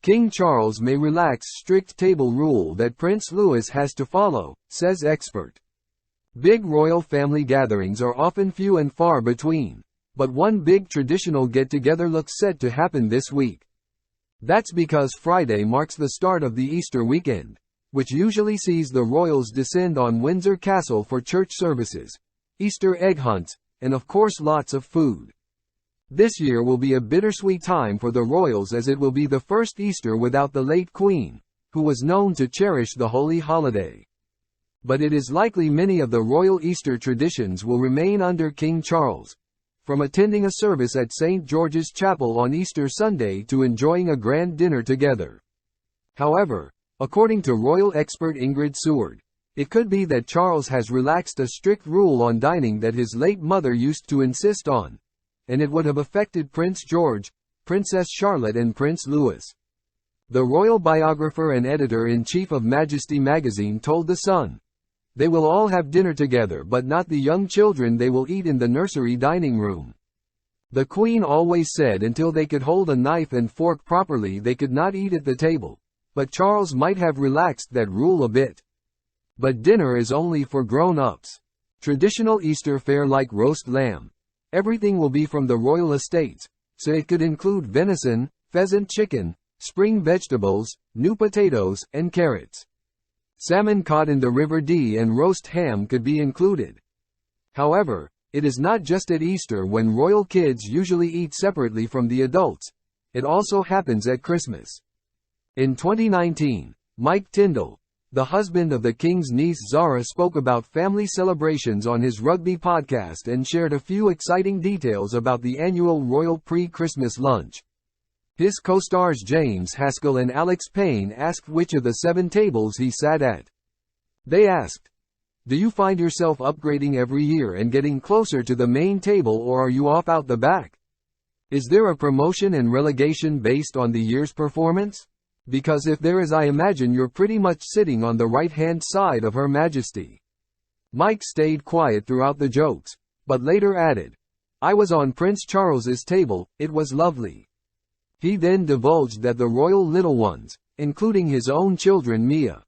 King Charles may relax strict table rule that Prince Louis has to follow, says expert. Big royal family gatherings are often few and far between, but one big traditional get-together looks set to happen this week. That's because Friday marks the start of the Easter weekend, which usually sees the royals descend on Windsor Castle for church services, Easter egg hunts, and of course lots of food. This year will be a bittersweet time for the royals as it will be the first Easter without the late Queen, who was known to cherish the holy holiday. But it is likely many of the royal Easter traditions will remain under King Charles, from attending a service at St. George's Chapel on Easter Sunday to enjoying a grand dinner together. However, according to royal expert Ingrid Seward, it could be that Charles has relaxed a strict rule on dining that his late mother used to insist on, and it would have affected Prince George, Princess Charlotte and Prince Louis. The royal biographer and editor-in-chief of Majesty magazine told The Sun, "They will all have dinner together but not the young children. They will eat in the nursery dining room." The Queen always said until they could hold a knife and fork properly they could not eat at the table, but Charles might have relaxed that rule a bit. But dinner is only for grown-ups. Traditional Easter fare like roast lamb. Everything will be from the royal estates, so it could include venison, pheasant chicken, spring vegetables, new potatoes, and carrots. Salmon caught in the River Dee and roast ham could be included. However, it is not just at Easter when royal kids usually eat separately from the adults. It also happens at Christmas. In 2019, Mike Tyndall, the husband of the King's niece Zara, spoke about family celebrations on his rugby podcast and shared a few exciting details about the annual royal pre-Christmas lunch. His co-stars James Haskell and Alex Payne asked which of the 7 tables he sat at. They asked, "Do you find yourself upgrading every year and getting closer to the main table, or are you off out the back? Is there a promotion and relegation based on the year's performance? Because if there is, I imagine you're pretty much sitting on the right-hand side of Her Majesty." Mike stayed quiet throughout the jokes, but later added, "I was on Prince Charles's table, it was lovely." He then divulged that the royal little ones, including his own children Mia,